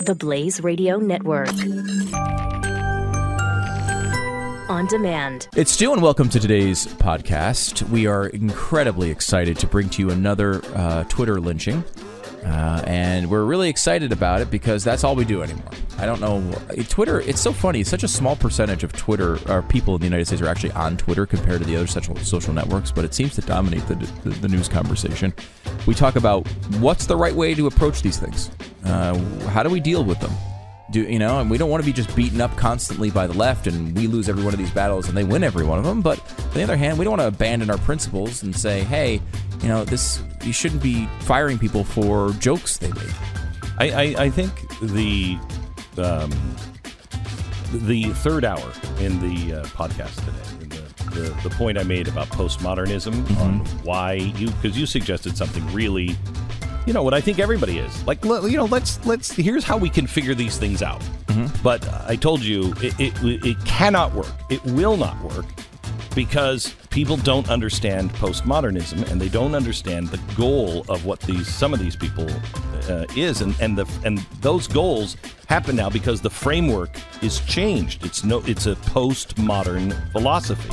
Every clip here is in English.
TheBlaze Radio Network. On demand. It's Stu, and welcome to today's podcast. We are incredibly excited to bring to you another Twitter lynching. And we're really excited about it because that's all we do anymore. I don't know. Twitter, it's so funny. It's such a small percentage of Twitter, or people in the United States are actually on Twitter compared to the other social networks, but it seems to dominate the news conversation. We talk about what's the right way to approach these things. How do we deal with them? And we don't want to be just beaten up constantly by the left and we lose every one of these battles and they win every one of them. But on the other hand, we don't want to abandon our principles and say, hey, you shouldn't be firing people for jokes they made. I think the third hour in the podcast today, the point I made about postmodernism, on why because you suggested something really, what I think everybody is like. Let's here's how we can figure these things out. But I told you it cannot work. It will not work because people don't understand postmodernism and they don't understand the goal of what some of these people is, and those goals happen now because the framework is changed. It's a postmodern philosophy.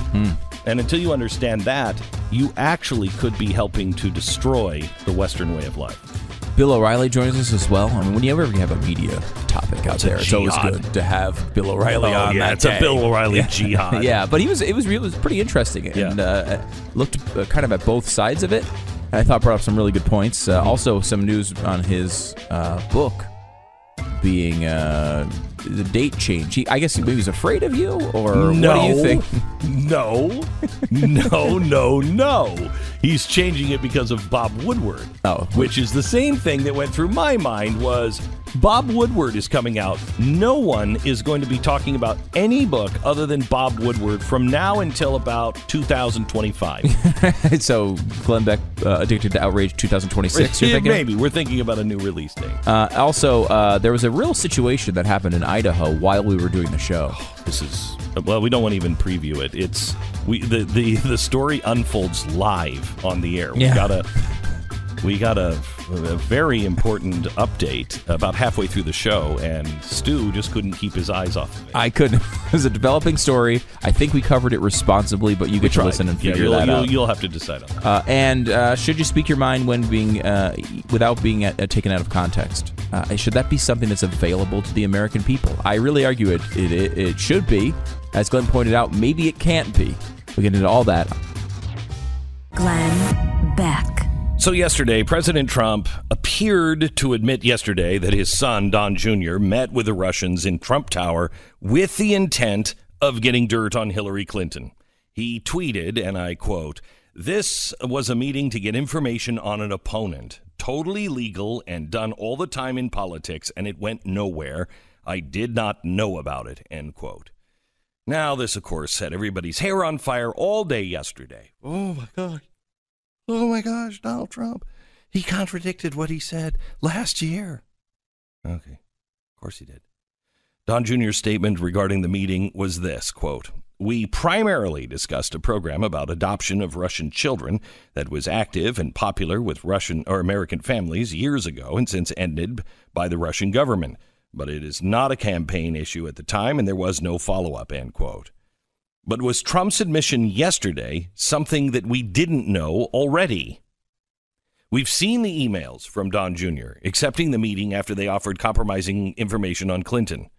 And until you understand that, you actually could be helping to destroy the Western way of life. Bill O'Reilly joins us as well. I mean, whenever you have a media topic out there, it's always good to have Bill O'Reilly on. Yeah, it's a Bill O'Reilly jihad. Yeah, but it was pretty interesting and looked kind of at both sides of it. And I thought brought up some really good points. Also, some news on his book being the date change. I guess maybe he's afraid of you, or no, what do you think? No. He's changing it because of Bob Woodward. Which is the same thing that went through my mind was Bob Woodward is coming out. No one is going to be talking about any book other than Bob Woodward from now until about 2025. So Glenn Beck, Addicted to Outrage 2026, you're thinking? Maybe. We're thinking about a new release date. Also, there was a real situation that happened in Idaho while we were doing the show. We don't want to even preview it. The story unfolds live on the air. We got a very important update about halfway through the show, and Stu just couldn't keep his eyes off of it. I couldn't. It was a developing story. I think we covered it responsibly, but you get to listen and figure that out. You'll have to decide on that. And should you speak your mind when being without being taken out of context? Should that be something that's available to the American people? I really argue it should be. As Glenn pointed out, maybe it can't be. We'll get into all that. Glenn Beck. So yesterday, President Trump appeared to admit yesterday that his son, Don Jr., met with the Russians in Trump Tower with the intent of getting dirt on Hillary Clinton. He tweeted, and I quote, "This was a meeting to get information on an opponent. Totally legal and done all the time in politics, and it went nowhere. I did not know about it," end quote. Now, this, of course, set everybody's hair on fire all day yesterday. Oh, my God. Oh, my gosh, Donald Trump. He contradicted what he said last year. Okay, of course he did. Don Jr.'s statement regarding the meeting was this, quote, "We primarily discussed a program about adoption of Russian children that was active and popular with Russian or American families years ago and since ended by the Russian government. But it is not a campaign issue at the time, and there was no follow-up," end quote. But was Trump's admission yesterday something that we didn't know already? We've seen the emails from Don Jr. accepting the meeting after they offered compromising information on Clinton.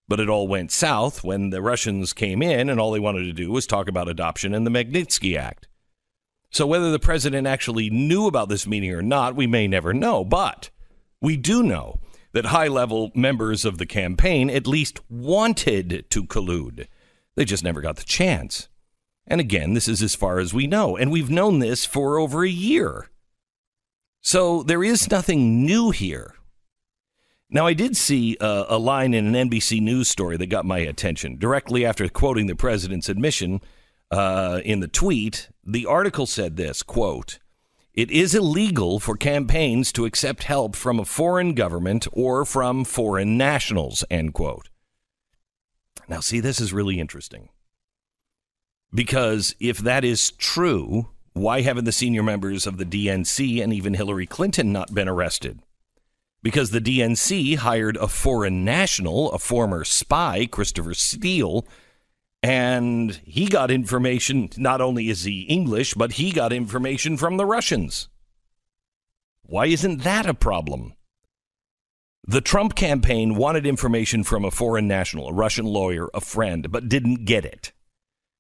But it all went south when the Russians came in and all they wanted to do was talk about adoption and the Magnitsky Act. So whether the president actually knew about this meeting or not, we may never know. But we do know that high-level members of the campaign at least wanted to collude. They just never got the chance. And again, this is as far as we know. And we've known this for over a year. So there is nothing new here. Now, I did see a line in an NBC News story that got my attention. Directly after quoting the president's admission in the tweet, the article said this, quote, "It is illegal for campaigns to accept help from a foreign government or from foreign nationals," end quote. Now, see, this is really interesting. Because if that is true, why haven't the senior members of the DNC and even Hillary Clinton not been arrested? because the DNC hired a foreign national, a former spy, Christopher Steele, and he got information. Not only is he English, but he got information from the Russians. Why isn't that a problem? The Trump campaign wanted information from a foreign national, a Russian lawyer, a friend, but didn't get it.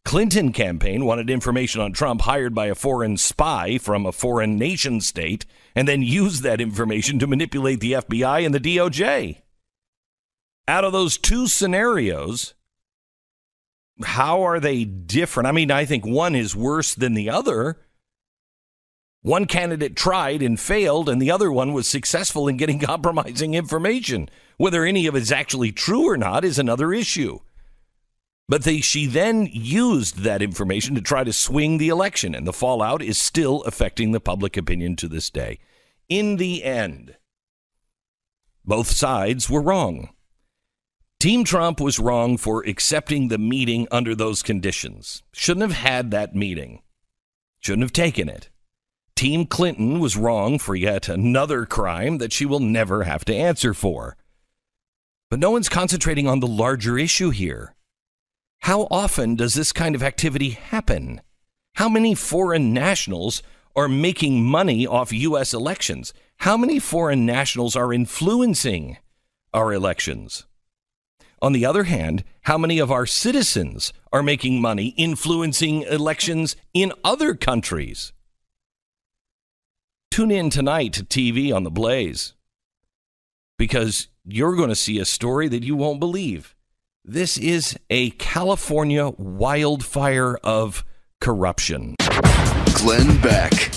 Clinton campaign wanted information on Trump hired by a foreign spy from a foreign nation state, and then used that information to manipulate the FBI and the DOJ. Out of those two scenarios, how are they different? I mean, I think one is worse than the other. One candidate tried and failed, and the other one was successful in getting compromising information. Whether any of it is actually true or not is another issue. But she then used that information to try to swing the election, and the fallout is still affecting the public opinion to this day. In the end, both sides were wrong. Team Trump was wrong for accepting the meeting under those conditions. Shouldn't have had that meeting. Shouldn't have taken it. Team Clinton was wrong for yet another crime that she will never have to answer for. But no one's concentrating on the larger issue here. How often does this kind of activity happen? How many foreign nationals are making money off U.S. elections? How many foreign nationals are influencing our elections? On the other hand, how many of our citizens are making money influencing elections in other countries? Tune in tonight to TV on TheBlaze, because you're going to see a story that you won't believe. This is a California wildfire of corruption. Glenn Beck.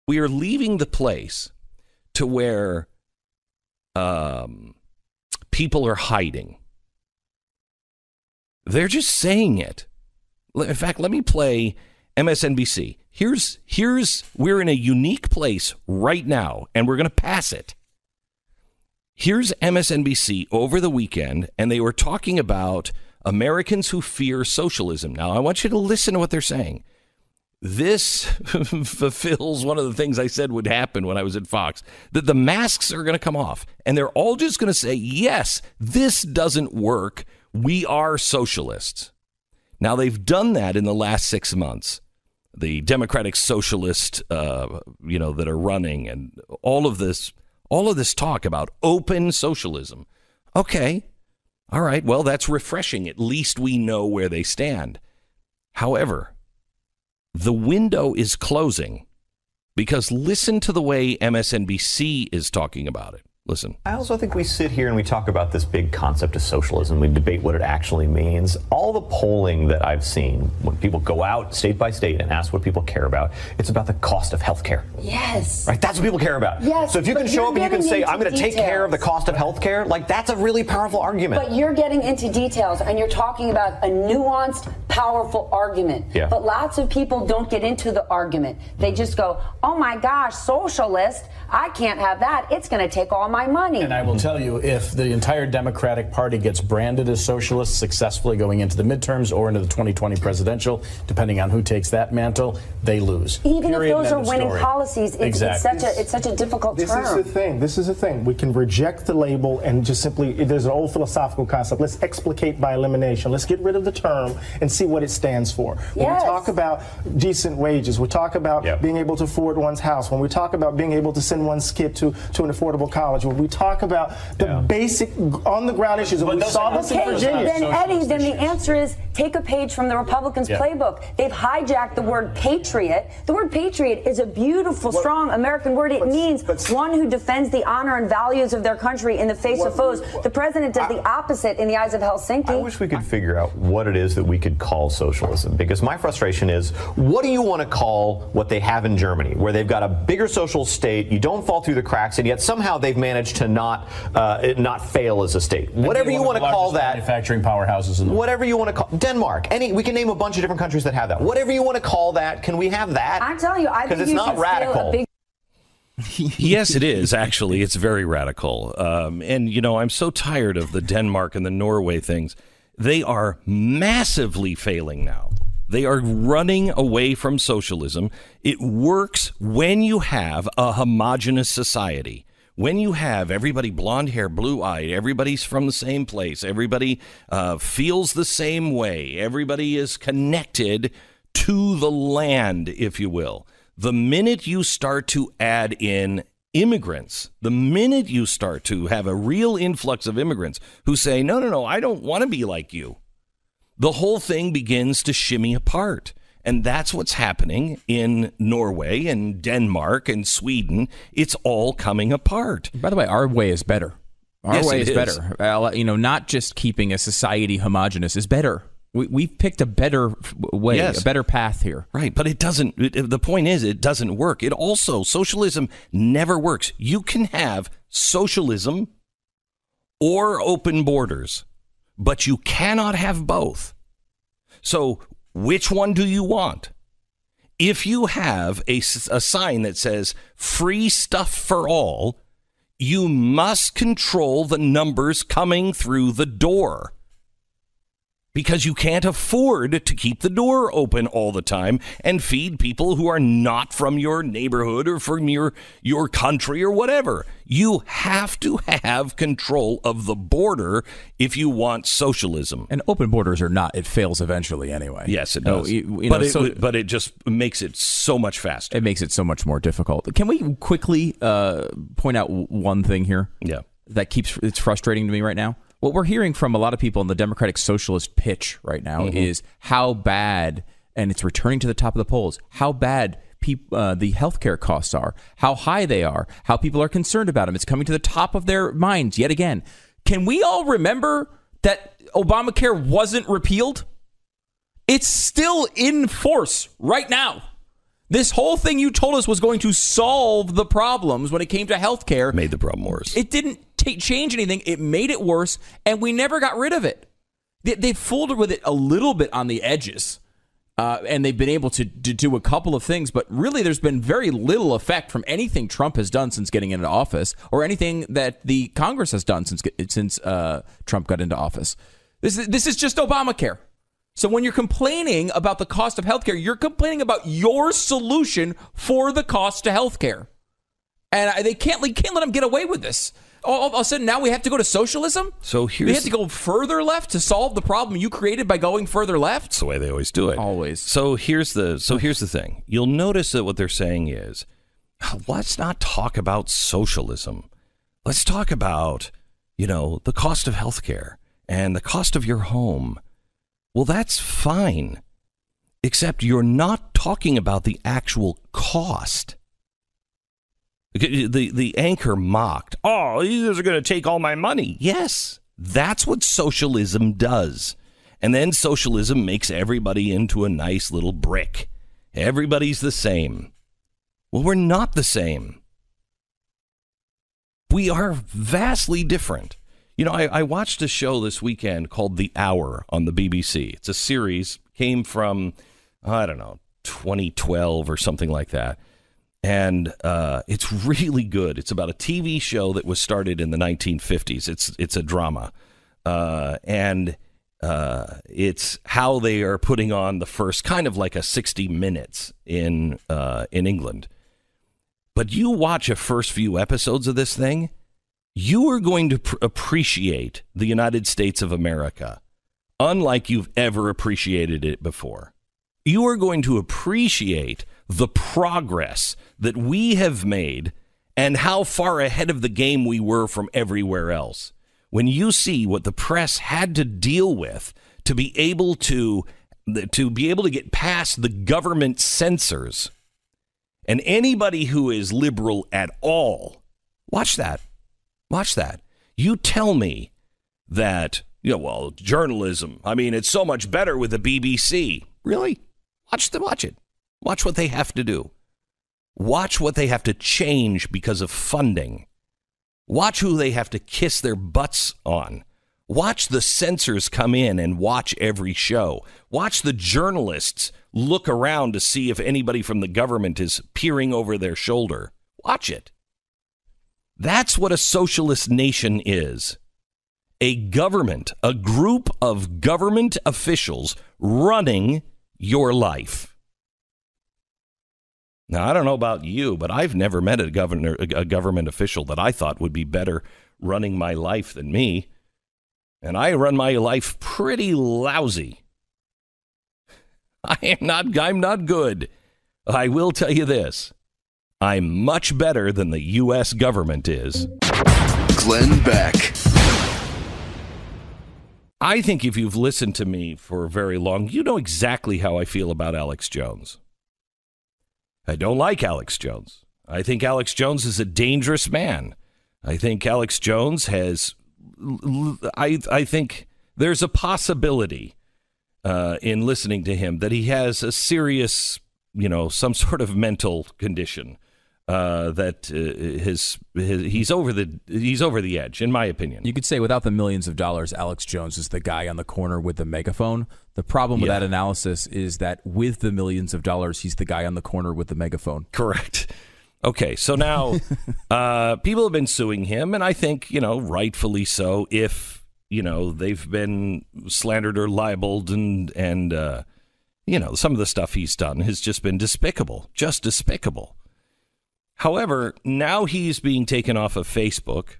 We are leaving the place to where people are hiding. They're just saying it. In fact, let me play MSNBC. We're in a unique place right now, and we're going to pass it. Here's MSNBC over the weekend, and they were talking about Americans who fear socialism. Now, I want you to listen to what they're saying. This fulfills one of the things I said would happen when I was at Fox, that the masks are going to come off, and they're all just going to say, yes, this doesn't work. We are socialists. Now, they've done that in the last 6 months. The Democratic Socialist, that are running, and all of this talk about open socialism. Okay. All right. Well, that's refreshing. At least we know where they stand. However, the window is closing, because listen to the way MSNBC is talking about it. Listen. I also think we sit here and we talk about this big concept of socialism. We debate what it actually means. All the polling that I've seen, when people go out state by state and ask what people care about, it's about the cost of health care. Yes. Right? That's what people care about. Yes. So if you can show up and you can say, I'm going to take care of the cost of health care, like that's a really powerful argument. But you're getting into details and you're talking about a nuanced, powerful argument. Yeah. But lots of people don't get into the argument. They just go, oh my gosh, socialist, I can't have that. It's going to take all my money. And I will tell you, if the entire Democratic Party gets branded as socialist successfully going into the midterms or into the 2020 presidential, depending on who takes that mantle, they lose. Even Period. if those are winning story. policies, it's such a difficult term. This is the thing. We can reject the label and just simply, there's an old philosophical concept. Let's explicate by elimination. Let's get rid of the term and see what it stands for. When we talk about decent wages, we talk about being able to afford one's house. When we talk about being able to send one's kid to an affordable college, when we talk about the basic on-the-ground issues, and we saw this in Virginia. Then, Eddie, then the answer is take a page from the Republicans' playbook. They've hijacked the word patriot. The word patriot is a beautiful, strong American word. It means one who defends the honor and values of their country in the face of foes. The president does the opposite in the eyes of Helsinki. I wish we could figure out what it is that we could call socialism, because my frustration is, what do you want to call what they have in Germany, where they've got a bigger social state, you don't fall through the cracks, and yet somehow they've managed to not fail as a state. Whatever you want to call that. Manufacturing powerhouses in the world. Whatever you want to call Denmark. We can name a bunch of different countries that have that. Whatever you want to call that, can we have that? I'm telling you, I think it's not radical. Yes, it is. Actually, it's very radical. And I'm so tired of the Denmark and the Norway things. They are massively failing now. They are running away from socialism. It works when you have a homogenous society. When you have everybody blonde hair, blue-eyed, everybody's from the same place, everybody feels the same way, everybody is connected to the land, if you will. The minute you start to add in immigrants, the minute you start to have a real influx of immigrants who say, no, I don't want to be like you, the whole thing begins to shimmy apart. And that's what's happening in Norway and Denmark and Sweden. It's all coming apart. By the way, our way is better. Our way is better. Not just keeping a society homogenous is better. We've picked a better way, a better path here. Right, but it doesn't. The point is, it doesn't work. It also, socialism never works. You can have socialism or open borders, but you cannot have both. So which one do you want? If you have a sign that says free stuff for all, you must control the numbers coming through the door. Because you can't afford to keep the door open all the time and feed people who are not from your neighborhood or from your country or whatever. You have to have control of the border if you want socialism. And open borders or not, it fails eventually anyway. Yes, it does. But it just makes it so much faster. It makes it so much more difficult. Can we quickly point out one thing here? Yeah. It's frustrating to me right now? What we're hearing from a lot of people in the Democratic Socialist pitch right now is how bad, and it's returning to the top of the polls, how bad the healthcare costs are, how high they are, how people are concerned about them. It's coming to the top of their minds yet again. Can we all remember that Obamacare wasn't repealed? It's still in force right now. This whole thing you told us was going to solve the problems when it came to healthcare. Made the problem worse. It didn't change anything. It made it worse, and we never got rid of it. They fooled with it a little bit on the edges, and they've been able to do a couple of things, but really there's been very little effect from anything Trump has done since getting into office or anything that the Congress has done since Trump got into office. This is just Obamacare. So when you're complaining about the cost of healthcare, you're complaining about your solution for the cost to healthcare. And they can't let them get away with this. All of a sudden, now we have to go to socialism? We have to go further left to solve the problem you created by going further left? That's the way they always do it. Always. So here's the thing. You'll notice that what they're saying is, let's not talk about socialism. Let's talk about, the cost of healthcare and the cost of your home. Well, that's fine, except you're not talking about the actual cost. The anchor mocked, you guys are going to take all my money. Yes, that's what socialism does. And then socialism makes everybody into a nice little brick. Everybody's the same. Well, we're not the same. We are vastly different. I watched a show this weekend called The Hour on the BBC. It's a series, came from, 2012 or something like that. And it's really good. It's about a TV show that was started in the 1950s. It's a drama. And it's how they are putting on the first kind of like a 60 Minutes in England. But you watch a first few episodes of this thing, you are going to appreciate the United States of America unlike you've ever appreciated it before. You are going to appreciate the progress that we have made and how far ahead of the game we were from everywhere else. When you see what the press had to deal with to be able to get past the government censors, and anybody who is liberal at all, watch that. You tell me that, journalism, it's so much better with the BBC. Really? Watch it. Watch what they have to do. Watch what they have to change because of funding. Watch who they have to kiss their butts on. Watch the censors come in and watch every show. Watch the journalists look around to see if anybody from the government is peering over their shoulder. Watch it. That's what a socialist nation is. A government, a group of government officials running your life. Now, I don't know about you, but I've never met a government official that I thought would be better running my life than me. And I run my life pretty lousy. I'm not good. I will tell you this. I'm much better than the U.S. government is. Glenn Beck. I think if you've listened to me for very long, you know exactly how I feel about Alex Jones. I don't like Alex Jones. I think Alex Jones is a dangerous man. I think Alex Jones has... I think there's a possibility in listening to him that he has a serious, some sort of mental condition that he's over the edge, in my opinion. You could say without the millions of dollars, Alex Jones is the guy on the corner with the megaphone. The problem with that analysis is that with the millions of dollars, he's the guy on the corner with the megaphone. Correct. Okay, so now people have been suing him, and I think, rightfully so, if, they've been slandered or libeled and some of the stuff he's done has just been despicable, just despicable. However, now he's being taken off of Facebook.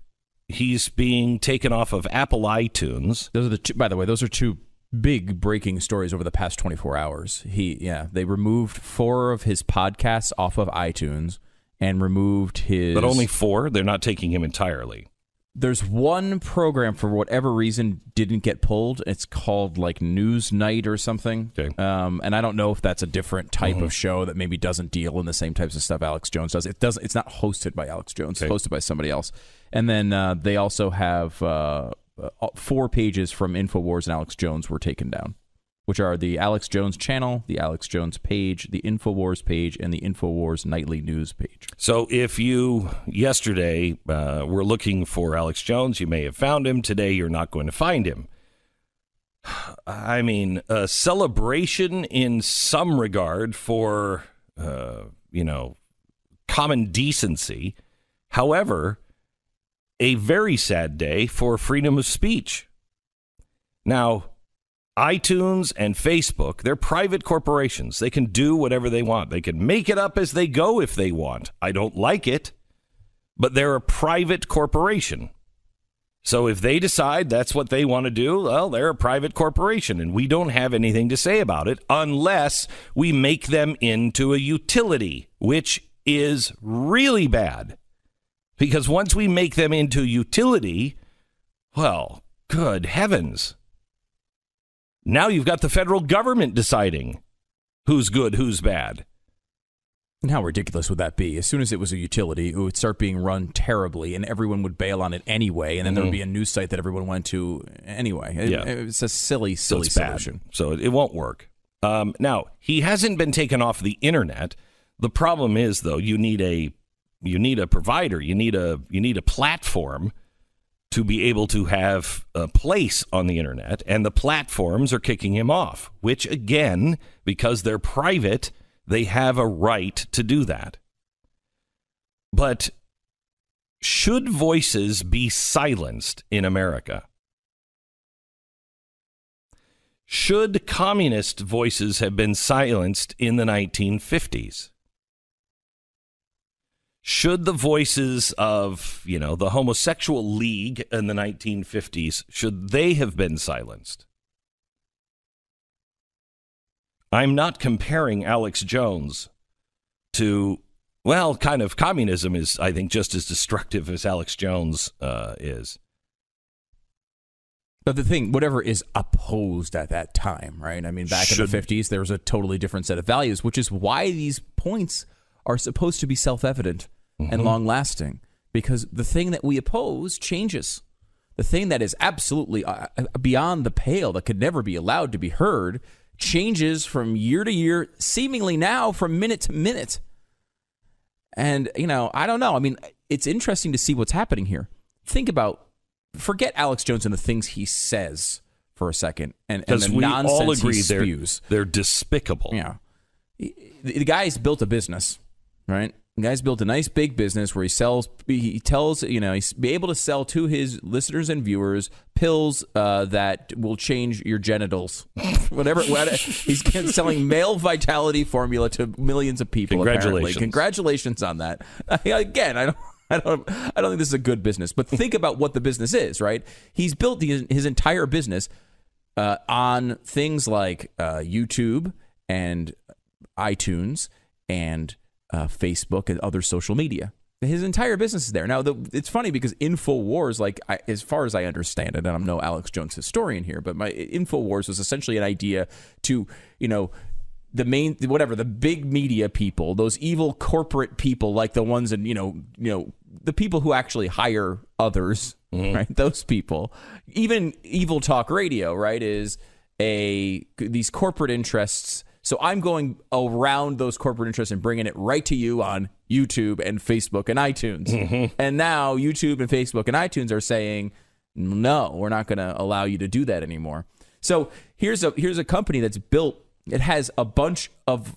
He's being taken off of Apple iTunes. Those are the two, by the way, those are two big breaking stories over the past 24 hours. They removed 4 of his podcasts off of iTunes. And removed his... But only 4? They're not taking him entirely. There's one program, for whatever reason, didn't get pulled. It's called, News Night or something. Okay. And I don't know if that's a different type of show that maybe doesn't deal in the same types of stuff Alex Jones does. It's not hosted by Alex Jones. Okay. It's hosted by somebody else. And then they also have 4 pages from InfoWars and Alex Jones were taken down, which are the Alex Jones channel, the Alex Jones page, the InfoWars page, and the InfoWars nightly news page. So if you, yesterday, were looking for Alex Jones, you may have found him. Today, you're not going to find him. I mean, a celebration in some regard for, common decency. However, a very sad day for freedom of speech. Now, iTunes and Facebook, they're private corporations. They can do whatever they want. They can make it up as they go if they want. I don't like it, but they're a private corporation. So if they decide that's what they want to do, well, they're a private corporation, and we don't have anything to say about it unless we make them into a utility, which is really bad. Because once we make them into utility, well, good heavens. Now you've got the federal government deciding who's good, who's bad. And how ridiculous would that be? As soon as it was a utility, it would start being run terribly, and everyone would bail on it anyway, and then there would be a news site that everyone went to anyway. It's a silly solution. Bad. So it won't work. Now, he hasn't been taken off the internet. The problem is, though, you need a provider. You need a platform to be able to have a place on the internet, and the platforms are kicking him off, which, again, because they're private, they have a right to do that. But should voices be silenced in America? Should communist voices have been silenced in the 1950s? Should the voices of, the homosexual league in the 1950s, should they have been silenced? I'm not comparing Alex Jones to, kind of communism is, I think, just as destructive as Alex Jones is. But the thing, whatever is opposed at that time, right? I mean, back in the 50s, there was a totally different set of values, which is why these points are supposed to be self-evident and long-lasting, because the thing that we oppose changes. The thing that is absolutely beyond the pale, that could never be allowed to be heard, changes from year to year, seemingly now from minute to minute. And, I don't know. I mean, it's interesting to see what's happening here. Forget Alex Jones and the things he says for a second, and the we nonsense all agree he spews. They're despicable. Yeah. The guy's built a business, right? The guy's built a nice big business where he tells, he's be able to sell to his listeners and viewers pills that will change your genitals. whatever. He's selling male vitality formula to millions of people. Congratulations on that. Again, I don't think this is a good business, but think about what the business is, right? He's built his entire business on things like YouTube and iTunes and Facebook and other social media. His entire business is there. Now, it's funny because InfoWars, as far as I understand it, and I'm no Alex Jones historian here, but my InfoWars was essentially an idea to, the big media people, those evil corporate people, like the ones in, the people who actually hire others, right? Those people, even Evil Talk Radio, right, is these corporate interests. So I'm going around those corporate interests and bringing it right to you on YouTube and Facebook and iTunes. And now YouTube and Facebook and iTunes are saying, no, we're not going to allow you to do that anymore. So here's a company that's built. It has a bunch of,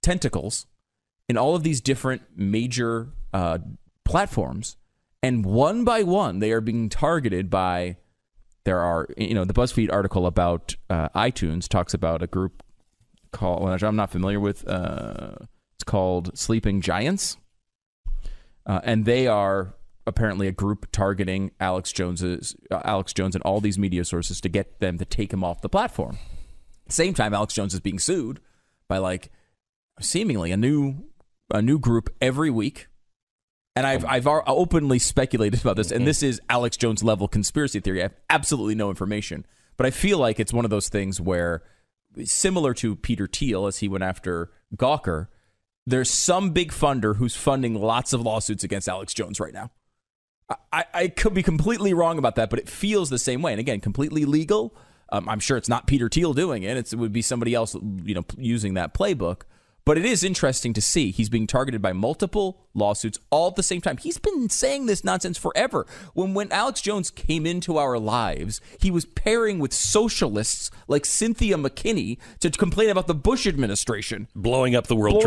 tentacles in all of these different major platforms. And one by one, they are being targeted by, the BuzzFeed article about iTunes talks about a group called, which I'm not familiar with, it's called Sleeping Giants. And they are apparently a group targeting Alex Jones and all these media sources to get them to take him off the platform. At the same time, Alex Jones is being sued by seemingly a new group every week. And I've openly speculated about this, and this is Alex Jones level conspiracy theory. I have absolutely no information, but I feel like it's one of those things where, similar to Peter Thiel as he went after Gawker, there's some big funder who's funding lots of lawsuits against Alex Jones right now. I could be completely wrong about that, but it feels the same way. And again, completely legal. I'm sure it's not Peter Thiel doing it. It would be somebody else, using that playbook. But it is interesting to see he's being targeted by multiple lawsuits all at the same time. He's been saying this nonsense forever. When Alex Jones came into our lives, he was pairing with socialists like Cynthia McKinney to complain about the Bush administration. Blowing up the World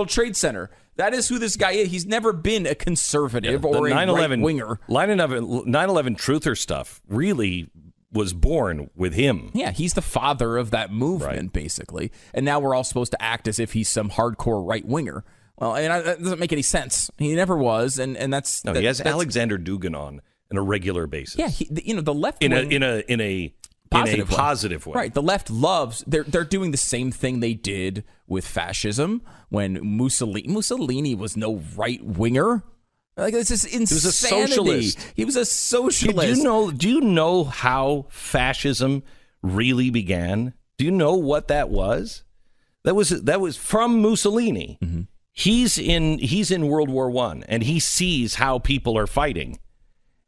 Trade Center. That is who this guy is. He's never been a conservative or a right-winger. 9/11 truther stuff really was born with him. Yeah, he's the father of that movement, basically. And now we're all supposed to act as if he's some hardcore right-winger. Well, and that doesn't make any sense. He never was, and that's... No, he has Alexander Dugin on a regular basis. Yeah, the left in a positive way. Right, the left loves... They're doing the same thing they did with fascism when Mussolini was no right-winger. This is insanity. He was a socialist. He was a socialist. Do you know how fascism really began? Do you know what that was? That was from Mussolini. Mm-hmm. He's in World War I, and he sees how people are fighting.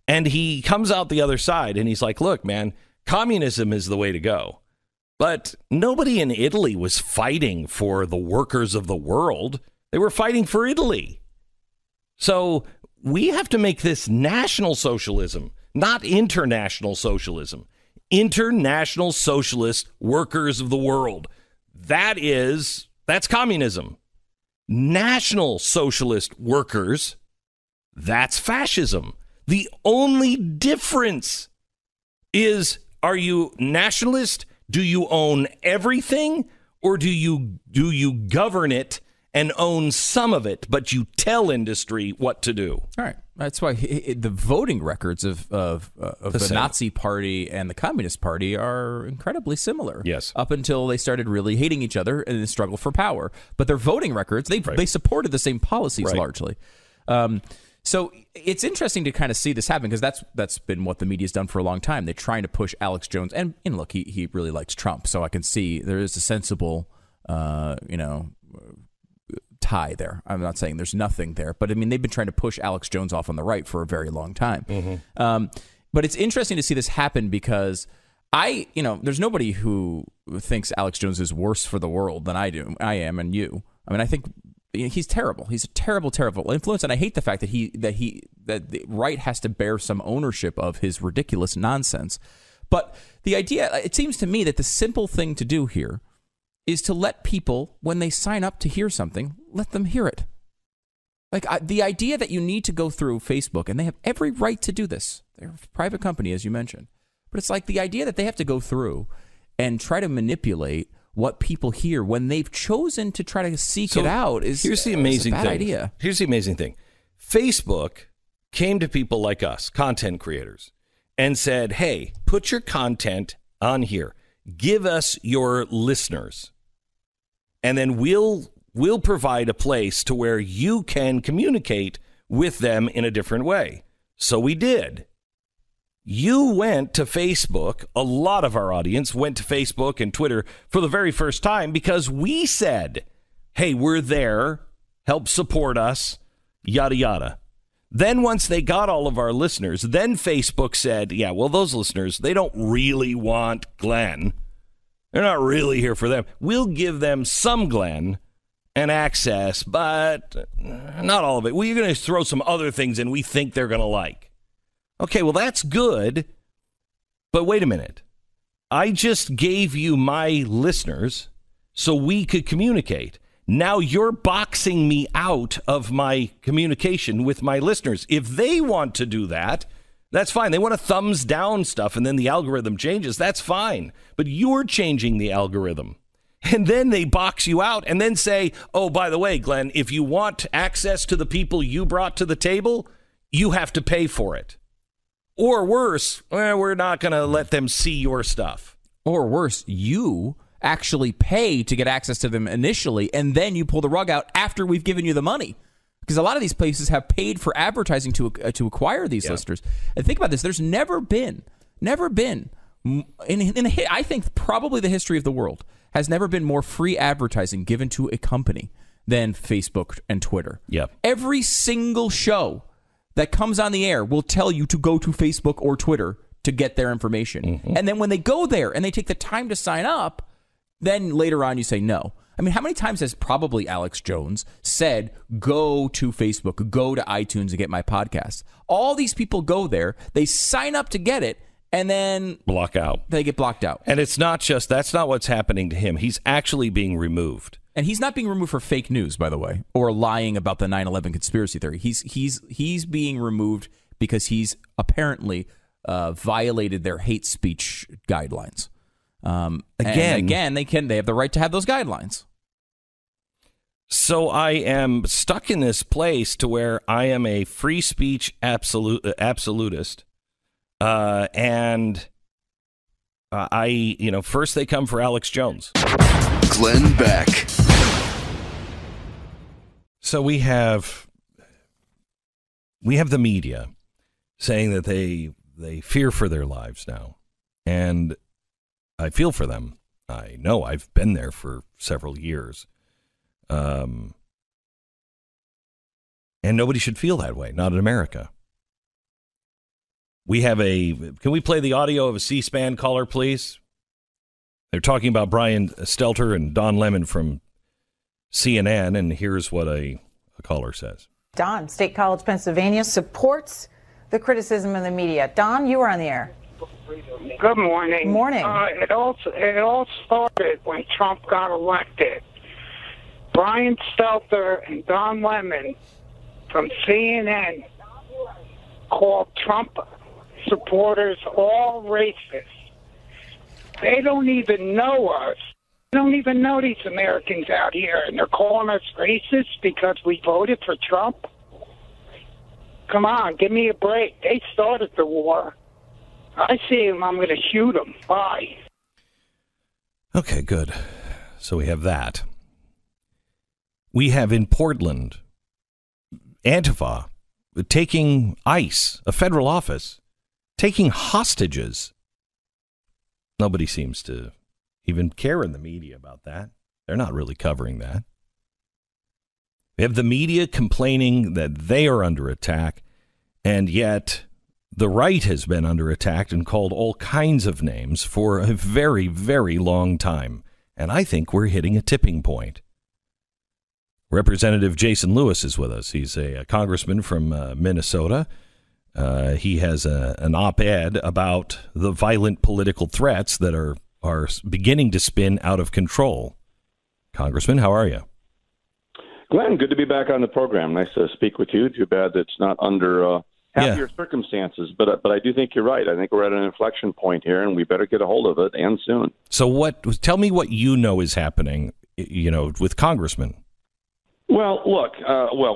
And he comes out the other side, and he's like, look, man, communism is the way to go. But nobody in Italy was fighting for the workers of the world. They were fighting for Italy. So we have to make this national socialism, not international socialism. International socialist workers of the world. That's communism. National socialist workers, that's fascism. The only difference is, are you nationalist? Do you own everything? Or do you govern it and own some of it, but you tell industry what to do? All right. That's why the voting records of the Nazi Party and the Communist Party are incredibly similar. Yes. Up until they started really hating each other in the struggle for power. But their voting records, they supported the same policies largely. So it's interesting to kind of see this happen, because that's been what the media's done for a long time. They're trying to push Alex Jones. And look, he really likes Trump. So I can see there is a sensible, tie there. I'm not saying there's nothing there, but I mean, they've been trying to push Alex Jones off on the right for a very long time. Mm-hmm. But it's interesting to see this happen, because there's nobody who thinks Alex Jones is worse for the world than I am, and you. I mean, I think he's terrible. He's a terrible, terrible influence, and I hate the fact that the right has to bear some ownership of his ridiculous nonsense. But the idea, it seems to me that the simple thing to do here is to let people, when they sign up to hear something, let them hear it. Like, the idea that you need to go through Facebook, and they have every right to do this. They're a private company, as you mentioned. But it's like the idea that they have to go through and try to manipulate what people hear when they've chosen to try to seek it out is here's the amazing a bad thing. idea. Here's the amazing thing. Facebook came to people like us, content creators, and said, hey, put your content on here. Give us your listeners. And then we'll provide a place to where you can communicate with them in a different way. So we did. You went to Facebook. A lot of our audience went to Facebook and Twitter for the very first time because we said, hey, we're there. Help support us, yada, yada. Then once they got all of our listeners, then Facebook said, yeah, well, those listeners, they don't really want Glenn. They're not really here for them. We'll give them some Glenn and access, but not all of it. We're going to throw some other things in we think they're going to like. Okay, well, that's good. But wait a minute. I just gave you my listeners so we could communicate. Now you're boxing me out of my communication with my listeners. If they want to do that, that's fine. They want to thumbs down stuff and then the algorithm changes. That's fine. But you're changing the algorithm. And then they box you out and then say, oh, by the way, Glenn, if you want access to the people you brought to the table, you have to pay for it. Or worse, we're not going to let them see your stuff. Or worse, you actually pay to get access to them initially, and then you pull the rug out after we've given you the money. Because a lot of these places have paid for advertising to acquire these listeners. And think about this. There's never been, I think probably the history of the world, has never been more free advertising given to a company than Facebook and Twitter. Yep. Every single show that comes on the air will tell you to go to Facebook or Twitter to get their information. Mm-hmm. And then when they go there and they take the time to sign up, then later on you say no. I mean, how many times has probably Alex Jones said, go to Facebook, go to iTunes and get my podcast? All these people go there, they sign up to get it, and then block out. They get blocked out. And it's not just, that's not what's happening to him. He's actually being removed. And he's not being removed for fake news, by the way, or lying about the 9/11 conspiracy theory. He's being removed because he's apparently violated their hate speech guidelines. Again, they have the right to have those guidelines. So I am stuck in this place to where I am a free speech absolutist, and first they come for Alex Jones. Glenn Beck. So we have the media saying that they fear for their lives now, and I feel for them. I know I've been there for several years. And nobody should feel that way, not in America. Can we play the audio of a C-SPAN caller, please? They're talking about Brian Stelter and Don Lemon from CNN, and here's what a caller says. Don, State College, Pennsylvania, supports the criticism of the media. Don, you are on the air. Good morning. Morning. It all started when Trump got elected. Brian Stelter and Don Lemon from CNN called Trump supporters all racist. They don't even know us. They don't even know these Americans out here, and they're calling us racist because we voted for Trump? Come on, give me a break. They started the war. I see him, I'm going to shoot him. Bye. Okay, good. So we have that. We have in Portland, Antifa taking ICE, a federal office, taking hostages. Nobody seems to even care in the media about that. They're not really covering that. We have the media complaining that they are under attack, and yet the right has been under attack and called all kinds of names for a very, very long time. And I think we're hitting a tipping point. Representative Jason Lewis is with us. He's a congressman from Minnesota. He has an op-ed about the violent political threats that are beginning to spin out of control. Congressman, how are you? Glenn, good to be back on the program. Nice to speak with you. Too bad that it's not under happier circumstances. But I do think you're right. I think we're at an inflection point here, and we better get a hold of it, and soon. So tell me what you know is happening, with congressmen. Well, look,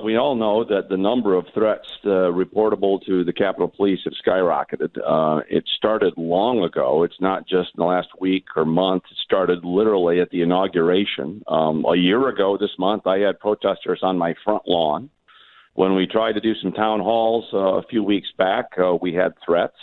we all know that the number of threats reportable to the Capitol Police have skyrocketed. It started long ago. It's not just in the last week or month. It started literally at the inauguration. A year ago this month, I had protesters on my front lawn. When we tried to do some town halls a few weeks back, we had threats.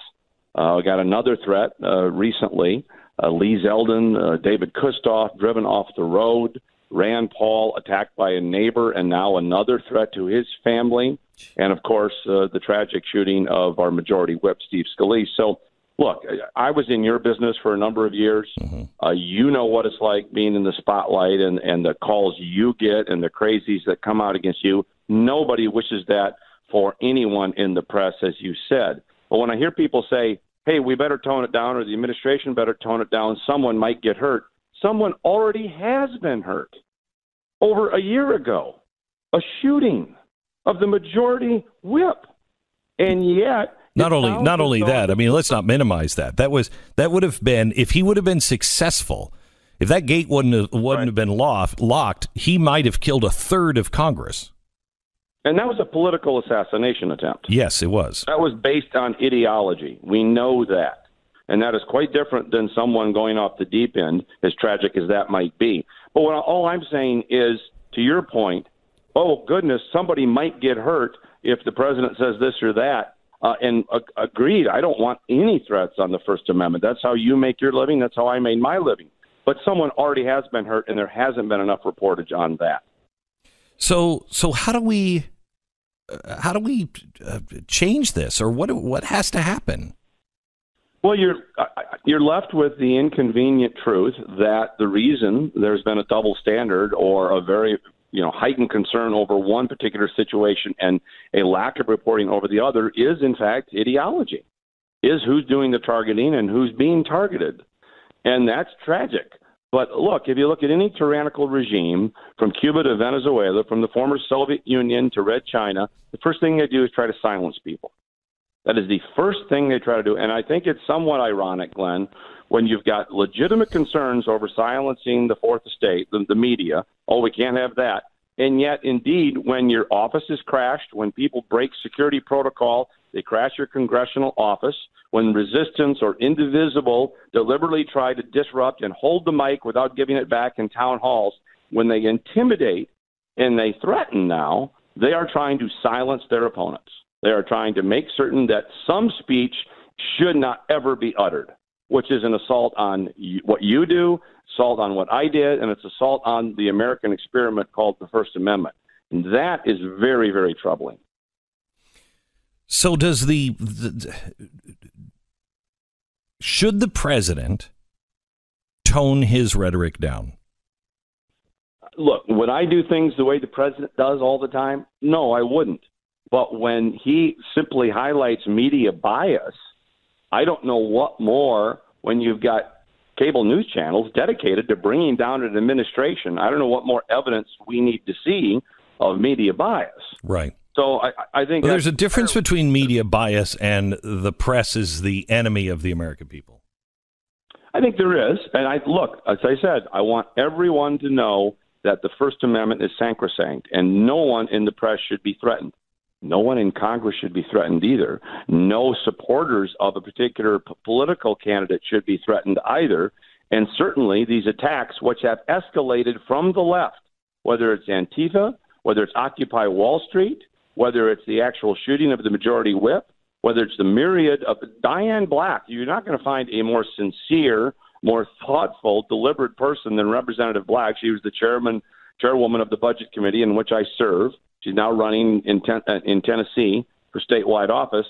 We got another threat recently. Lee Zeldin, David Kustoff driven off the road. Rand Paul attacked by a neighbor, and now another threat to his family. And, of course, the tragic shooting of our majority whip, Steve Scalise. So, look, I was in your business for a number of years. Mm-hmm. You know what it's like being in the spotlight and the calls you get and the crazies that come out against you. Nobody wishes that for anyone in the press, as you said. But when I hear people say, hey, we better tone it down, or the administration better tone it down, someone might get hurt. Someone already has been hurt. Over a year ago, a shooting of the majority whip. And yet, not only that, I mean, let's not minimize that. That would have been, if he would have been successful, if that gate wouldn't have been locked, he might have killed a third of Congress. And that was a political assassination attempt. Yes, it was. That was based on ideology. We know that. And that is quite different than someone going off the deep end, as tragic as that might be. But all I'm saying is, to your point, oh, goodness, somebody might get hurt if the president says this or that. Agreed, I don't want any threats on the First Amendment. That's how you make your living. That's how I made my living. But someone already has been hurt, and there hasn't been enough reportage on that. So how do we change this, or what has to happen? Well, you're left with the inconvenient truth that the reason there's been a double standard or a very heightened concern over one particular situation and a lack of reporting over the other is, in fact, ideology, is who's doing the targeting and who's being targeted. And that's tragic. But look, if you look at any tyrannical regime, from Cuba to Venezuela, from the former Soviet Union to Red China, the first thing they do is try to silence people. That is the first thing they try to do. And I think it's somewhat ironic, Glenn, when you've got legitimate concerns over silencing the fourth estate, the media. Oh, we can't have that. And yet, indeed, when your office is crashed, when people break security protocol, they crash your congressional office. When resistance or indivisible deliberately try to disrupt and hold the mic without giving it back in town halls, when they intimidate and they threaten now, they are trying to silence their opponents. They are trying to make certain that some speech should not ever be uttered, which is an assault on what you do, assault on what I did, and it's assault on the American experiment called the First Amendment. And that is very, very troubling. So does should the president tone his rhetoric down? Look, would I do things the way the president does all the time? No, I wouldn't. But when he simply highlights media bias, I don't know what more when you've got cable news channels dedicated to bringing down an administration. I don't know what more evidence we need to see of media bias. Right. So I think there's a difference between media bias and the press is the enemy of the American people. I think there is. And look, as I said, I want everyone to know that the First Amendment is sacrosanct and no one in the press should be threatened. No one in Congress should be threatened either. No supporters of a particular political candidate should be threatened either. And certainly these attacks, which have escalated from the left, whether it's Antifa, whether it's Occupy Wall Street, whether it's the actual shooting of the majority whip, whether it's the myriad of Diane Black, you're not going to find a more sincere, more thoughtful, deliberate person than Representative Black. She was the chairwoman of the Budget Committee in which I serve. She's now running in Tennessee for statewide office.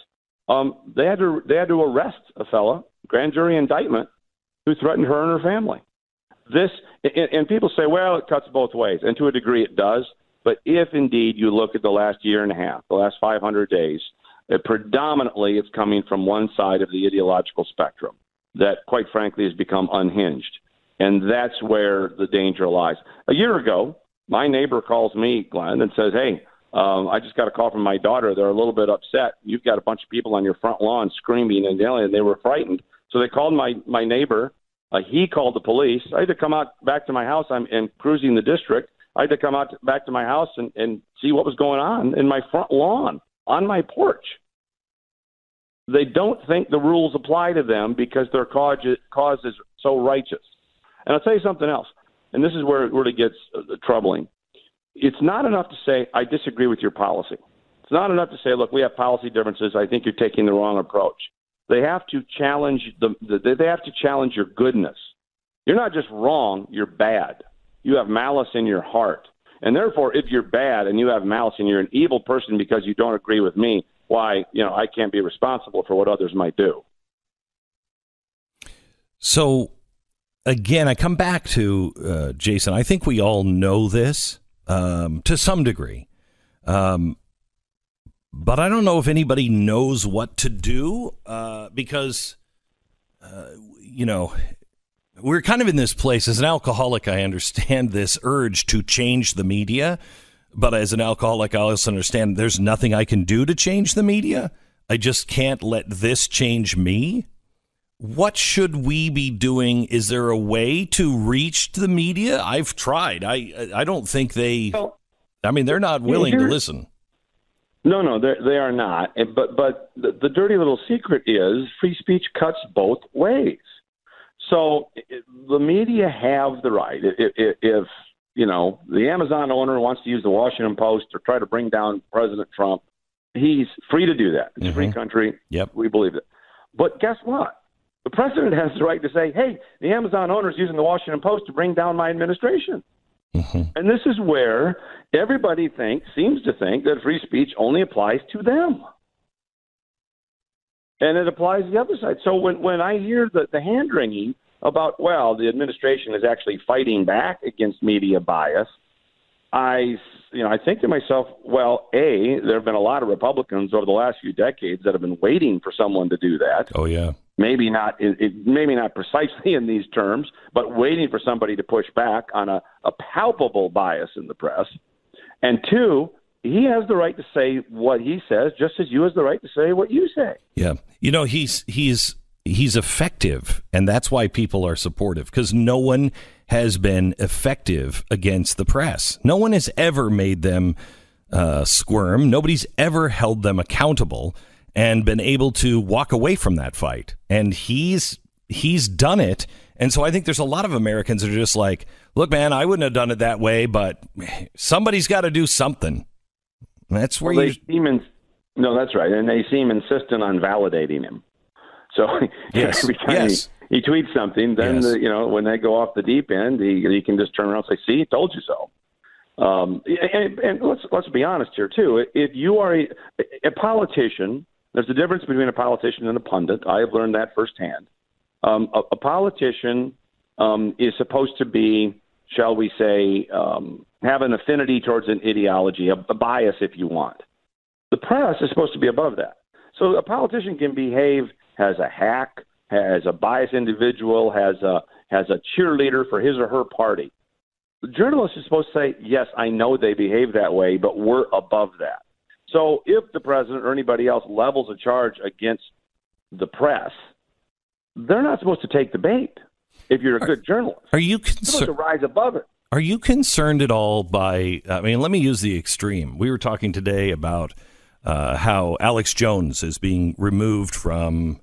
They had to arrest a fella, grand jury indictment, who threatened her and her family. And people say, well, it cuts both ways, and to a degree it does. But if indeed you look at the last year and a half, the last 500 days, predominantly it's coming from one side of the ideological spectrum that, quite frankly, has become unhinged. And that's where the danger lies. A year ago, My neighbor calls me, Glenn, and says, hey, I just got a call from my daughter. They're a little bit upset. You've got a bunch of people on your front lawn screaming and yelling, and they were frightened. So they called my neighbor. He called the police. I had to come out back to my house. I'm cruising the district. I had to come out back to my house and see what was going on in my front lawn, on my porch. They don't think the rules apply to them because their cause is so righteous. And I'll tell you something else, and this is where it really gets troubling. It's not enough to say, I disagree with your policy. It's not enough to say, look, we have policy differences. I think you're taking the wrong approach. They have to challenge they have to challenge your goodness. You're not just wrong, you're bad. You have malice in your heart. And therefore, if you're bad and you have malice and you're an evil person because you don't agree with me, why, I can't be responsible for what others might do. So, again, I come back to, Jason, I think we all know this to some degree. But I don't know if anybody knows what to do because, we're kind of in this place. As an alcoholic, I understand this urge to change the media. But as an alcoholic, I also understand there's nothing I can do to change the media. I just can't let this change me. What should we be doing? Is there a way to reach the media? I've tried. I don't think they're not willing to listen. No, they are not. But the dirty little secret is free speech cuts both ways. So the media have the right. If the Amazon owner wants to use the Washington Post to try to bring down President Trump, he's free to do that. It's a free country. Yep. We believe it. But guess what? The president has the right to say, hey, the Amazon owner is using the Washington Post to bring down my administration. Mm-hmm. And this is where everybody seems to think that free speech only applies to them. And it applies to the other side. So when I hear the hand-wringing about, the administration is actually fighting back against media bias, I think to myself, there have been a lot of Republicans over the last few decades that have been waiting for someone to do that. Oh, yeah. Maybe not precisely in these terms, but waiting for somebody to push back on a palpable bias in the press. And two, he has the right to say what he says, just as you have the right to say what you say. Yeah. He's effective, and that's why people are supportive, because no one has been effective against the press. No one has ever made them squirm. Nobody's ever held them accountable and been able to walk away from that fight. And he's done it. And so I think there's a lot of Americans that are just like, look, man, I wouldn't have done it that way, but somebody's got to do something. That's where No, that's right. And they seem insistent on validating him. So every time he tweets something, then when they go off the deep end, he can just turn around and say, "See, told you so." And let's be honest here too. If you are a politician, there's a difference between a politician and a pundit. I have learned that firsthand. A politician is supposed to be, shall we say, have an affinity towards an ideology, a bias, if you want. The press is supposed to be above that. So a politician can behave as a hack, as a biased individual, has a cheerleader for his or her party. The journalist is supposed to say, yes, I know they behave that way, but we're above that. So if the president or anybody else levels a charge against the press, they're not supposed to take the bait. If you're a good journalist, you're supposed to rise above it. Are you concerned at all by, let me use the extreme. We were talking today about how Alex Jones is being removed from,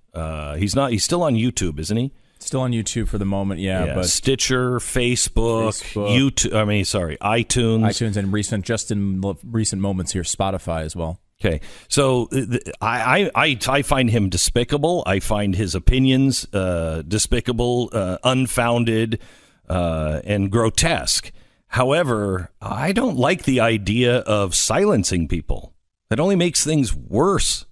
he's still on YouTube, isn't he? Still on YouTube for the moment, yeah. But Stitcher, Facebook, YouTube. iTunes, and in recent moments here, Spotify as well. Okay, so I find him despicable. I find his opinions despicable, unfounded, and grotesque. However, I don't like the idea of silencing people. That only makes things worse.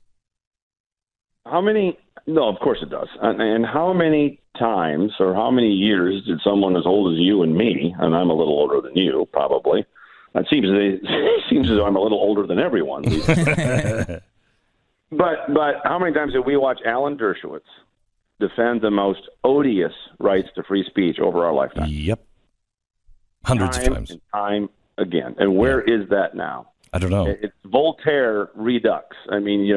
No, of course it does. And how many times or how many years did someone as old as you and me, and I'm a little older than you, probably. It seems as though I'm a little older than everyone. But how many times did we watch Alan Dershowitz defend the most odious rights to free speech over our lifetime? Yep. Hundreds of times. Time again. And where is that now? I don't know. It's Voltaire redux. I mean, you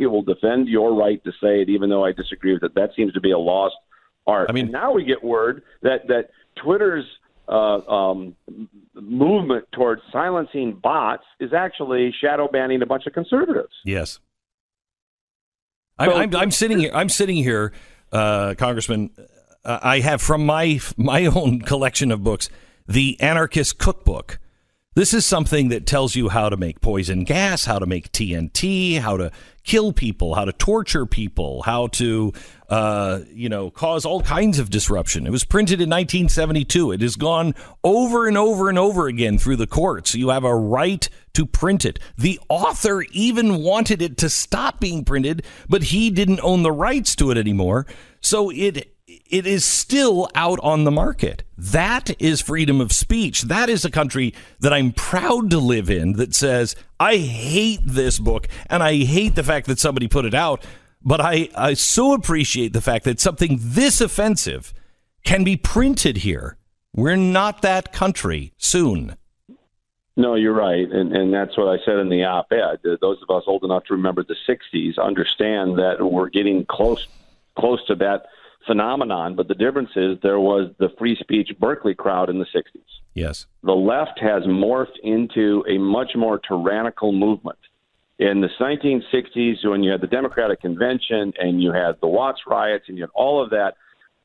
will defend your right to say it, even though I disagree with it. That seems to be a lost art. I mean, and now we get word that Twitter's movement towards silencing bots is actually shadow banning a bunch of conservatives. Yes. I'm sitting here, Congressman. I have from my own collection of books, the Anarchist Cookbook. This is something that tells you how to make poison gas, how to make TNT, how to kill people, how to torture people, how to, cause all kinds of disruption. It was printed in 1972. It has gone over and over and over again through the courts. You have a right to print it. The author even wanted it to stop being printed, but he didn't own the rights to it anymore. So it is still out on the market. That is freedom of speech. That is a country that I'm proud to live in that says, I hate this book and I hate the fact that somebody put it out, but I so appreciate the fact that something this offensive can be printed here. We're not that country soon. No, you're right. And that's what I said in the op-ed. Those of us old enough to remember the 60s understand that we're getting close to that phenomenon, but the difference is there was the free speech Berkeley crowd in the 60s. Yes. The left has morphed into a much more tyrannical movement. In the 1960s, when you had the Democratic Convention and you had the Watts riots and you had all of that,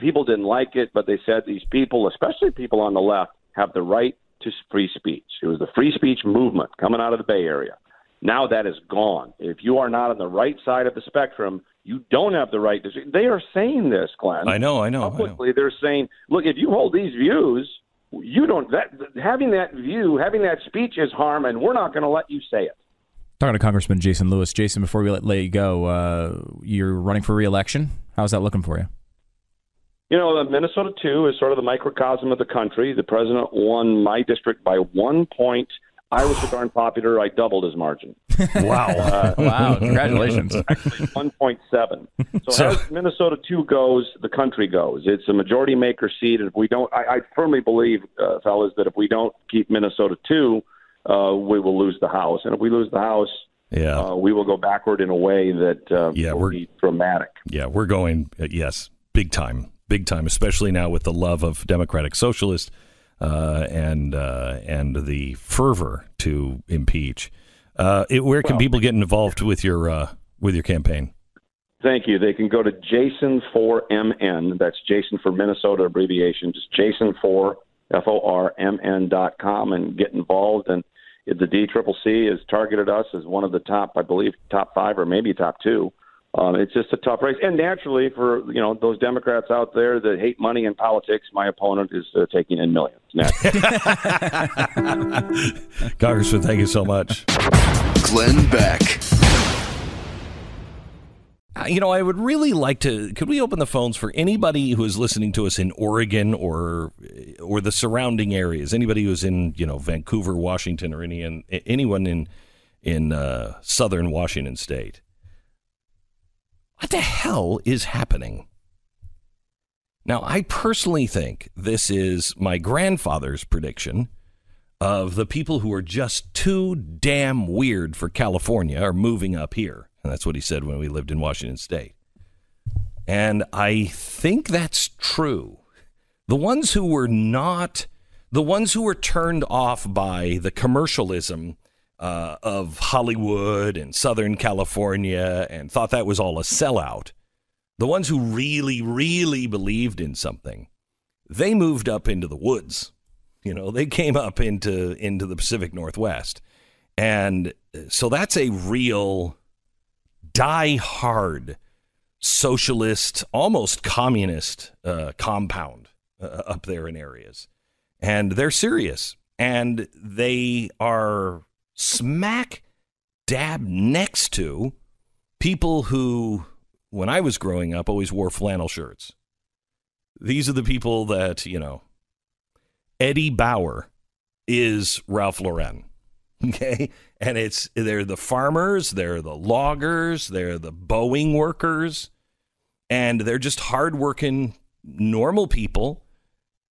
people didn't like it, but they said these people, especially people on the left, have the right to free speech. It was the free speech movement coming out of the Bay Area. Now that is gone. If you are not on the right side of the spectrum, you don't have the right to. They are saying this, Glenn. I know. Publicly, they're saying, look, if you hold these views, you don't. Having that view, having that speech is harm, and we're not going to let you say it. Talking to Congressman Jason Lewis. Jason, before we let you go, you're running for re-election. How's that looking for you? Minnesota 2 is sort of the microcosm of the country. The president won my district by 1 point. I was so darn popular, I doubled his margin. Wow. Wow. Congratulations. Actually, 1.7. So as Minnesota 2 goes, the country goes. It's a majority maker seat. And if we don't, I firmly believe, fellas, that if we don't keep Minnesota 2, we will lose the House. And if we lose the House, we will go backward in a way that will be dramatic. Yeah, we're going, big time, especially now with the love of Democratic Socialists. And the fervor to impeach. Where can people get involved with your campaign? Thank you. They can go to Jason4MN. That's Jason for Minnesota abbreviation. Just Jason4FORMN.com and get involved. And the DCCC has targeted us as one of the top, I believe, top 5 or maybe top 2. It's just a tough race. And naturally, for those Democrats out there that hate money and politics, my opponent is taking in millions. Congressman, thank you so much. Glenn Beck. I would really like to. Could we open the phones for anybody who is listening to us in Oregon or the surrounding areas? Anybody who's in Vancouver, Washington, or anyone in southern Washington State? What the hell is happening? Now, I personally think this is my grandfather's prediction of the people who are just too damn weird for California are moving up here. And that's what he said when we lived in Washington State. And I think that's true. The ones who were turned off by the commercialism of Hollywood and Southern California and thought that was all a sellout. The ones who really, really believed in something, they moved up into the woods. They came up into the Pacific Northwest. And so that's a real die-hard socialist, almost communist compound up there in areas. And they're serious. And they are smack dab next to people who, when I was growing up, always wore flannel shirts. These are the people that, Eddie Bauer is Ralph Lauren. Okay. And they're the farmers, they're the loggers, they're the Boeing workers, and they're just hardworking, normal people.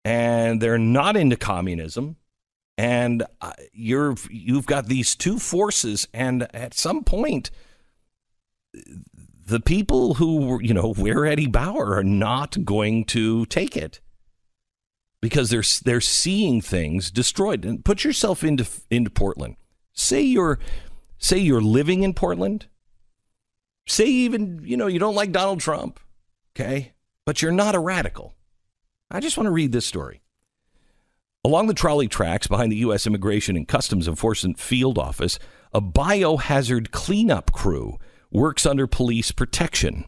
And they're not into communism. And you've got these two forces, and at some point, the people who, wear Eddie Bauer are not going to take it because they're seeing things destroyed. And put yourself into Portland. Say you're living in Portland. Say even, you don't like Donald Trump, okay? But you're not a radical. I just want to read this story. Along the trolley tracks behind the U.S. Immigration and Customs Enforcement Field Office, a biohazard cleanup crew works under police protection.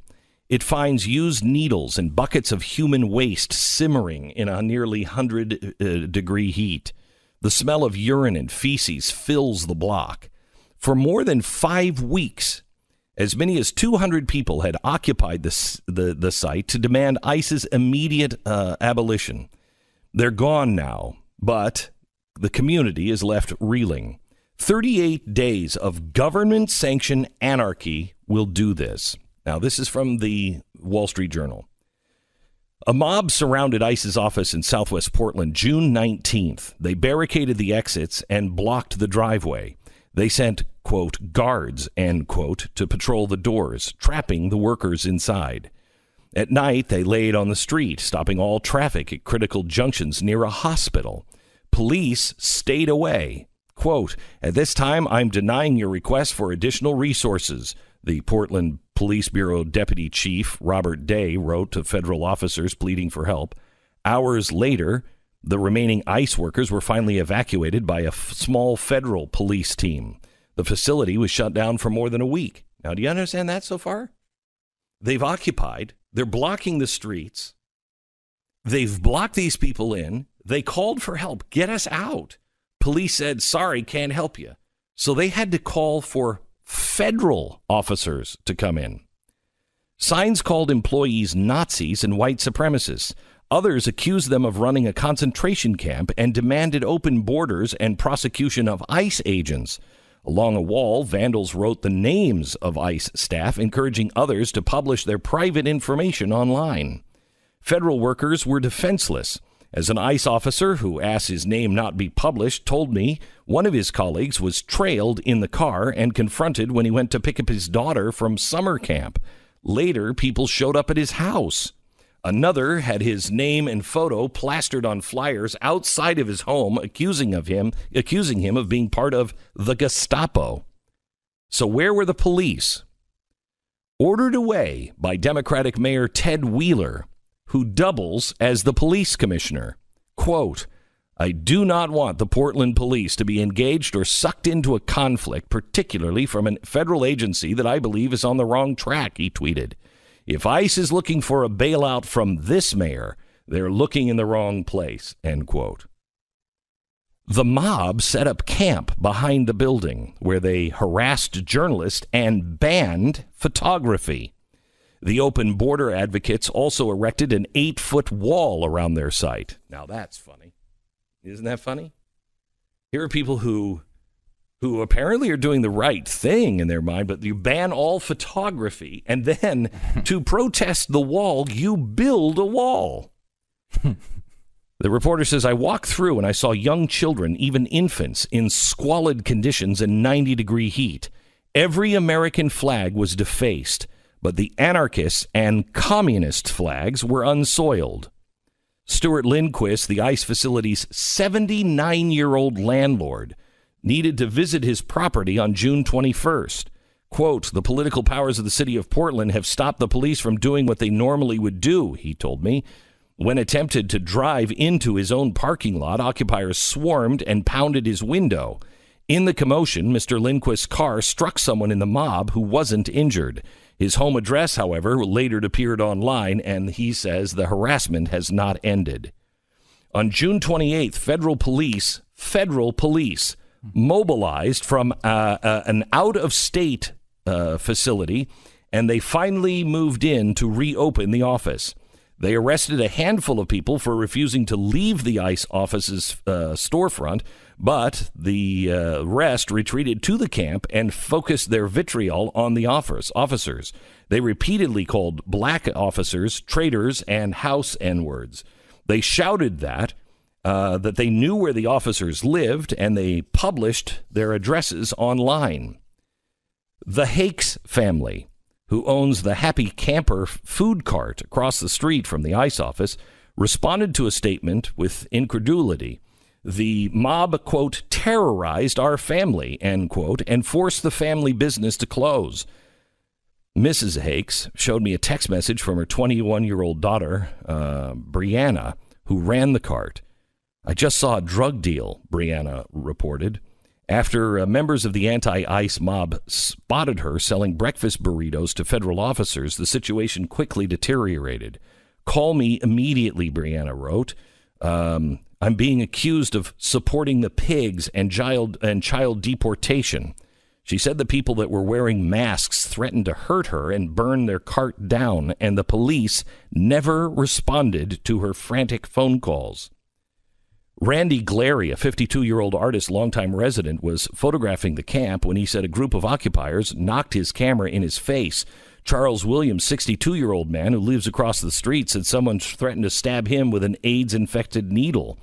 It finds used needles and buckets of human waste simmering in a nearly 100-degree heat. The smell of urine and feces fills the block. For more than 5 weeks, as many as 200 people had occupied the site to demand ICE's immediate abolition. They're gone now, but the community is left reeling. 38 days of government-sanctioned anarchy will do this. Now, this is from the Wall Street Journal. A mob surrounded ICE's office in southwest Portland June 19th. They barricaded the exits and blocked the driveway. They sent, quote, guards, end quote, to patrol the doors, trapping the workers inside. At night, they laid on the street, stopping all traffic at critical junctions near a hospital. Police stayed away. Quote, at this time, I'm denying your request for additional resources, the Portland Police Bureau Deputy Chief Robert Day wrote to federal officers pleading for help. Hours later, the remaining ICE workers were finally evacuated by a small federal police team. The facility was shut down for more than a week. Now, do you understand that so far? They've occupied. They're blocking the streets. They've blocked these people in. They called for help. Get us out. Police said, sorry, can't help you. So they had to call for federal officers to come in. Signs called employees Nazis and white supremacists. Others accused them of running a concentration camp and demanded open borders and prosecution of ICE agents. Along a wall, vandals wrote the names of ICE staff, encouraging others to publish their private information online. Federal workers were defenseless. As an ICE officer who asked his name not be published told me, one of his colleagues was trailed in the car and confronted when he went to pick up his daughter from summer camp. Later, people showed up at his house. Another had his name and photo plastered on flyers outside of his home, accusing him of being part of the Gestapo. So where were the police? Ordered away by Democratic Mayor Ted Wheeler, who doubles as the police commissioner. Quote, I do not want the Portland police to be engaged or sucked into a conflict, particularly from a federal agency that I believe is on the wrong track, he tweeted. If ICE is looking for a bailout from this mayor, they're looking in the wrong place, end quote. The mob set up camp behind the building where they harassed journalists and banned photography. The open border advocates also erected an 8-foot wall around their site. Now that's funny. Isn't that funny? Here are people who apparently are doing the right thing in their mind, but you ban all photography, and then to protest the wall, you build a wall. The reporter says, I walked through and I saw young children, even infants, in squalid conditions in 90-degree heat. Every American flag was defaced, but the anarchist and communist flags were unsoiled. Stuart Lindquist, the ICE facility's 79-year-old landlord, needed to visit his property on June 21st. Quote, the political powers of the city of Portland have stopped the police from doing what they normally would do, he told me. When attempted to drive into his own parking lot, occupiers swarmed and pounded his window. In the commotion, Mr. Lindquist's car struck someone in the mob who wasn't injured. His home address, however, later appeared online, and he says the harassment has not ended. On June 28th, federal police mobilized from an out-of-state facility, and they finally moved in to reopen the office. They arrested a handful of people for refusing to leave the ICE office's storefront, but the rest retreated to the camp and focused their vitriol on the officers. They repeatedly called black officers traitors and house N-words. They shouted that that they knew where the officers lived, and they published their addresses online. The Hakes family, who owns the Happy Camper food cart across the street from the ICE office, responded to a statement with incredulity. The mob, quote, terrorized our family, end quote, and forced the family business to close. Mrs. Hakes showed me a text message from her 21-year-old daughter, Brianna, who ran the cart. I just saw a drug deal, Brianna reported. After members of the anti-ICE mob spotted her selling breakfast burritos to federal officers, the situation quickly deteriorated. Call me immediately, Brianna wrote. I'm being accused of supporting the pigs and child deportation. She said the people that were wearing masks threatened to hurt her and burn their cart down, and the police never responded to her frantic phone calls. Randy Glary, a 52-year-old artist, longtime resident, was photographing the camp when he said a group of occupiers knocked his camera in his face. Charles Williams, 62-year-old man who lives across the street, said someone threatened to stab him with an AIDS-infected needle.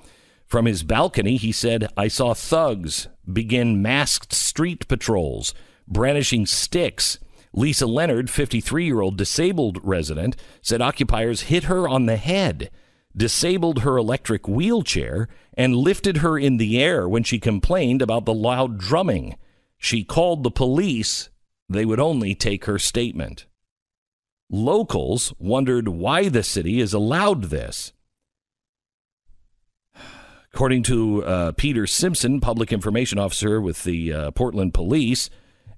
From his balcony, he said, I saw thugs begin masked street patrols, brandishing sticks. Lisa Leonard, 53-year-old disabled resident, said occupiers hit her on the head, disabled her electric wheelchair, and lifted her in the air when she complained about the loud drumming. She called the police. They would only take her statement. Locals wondered why the city has allowed this. According to Peter Simpson, public information officer with the Portland Police,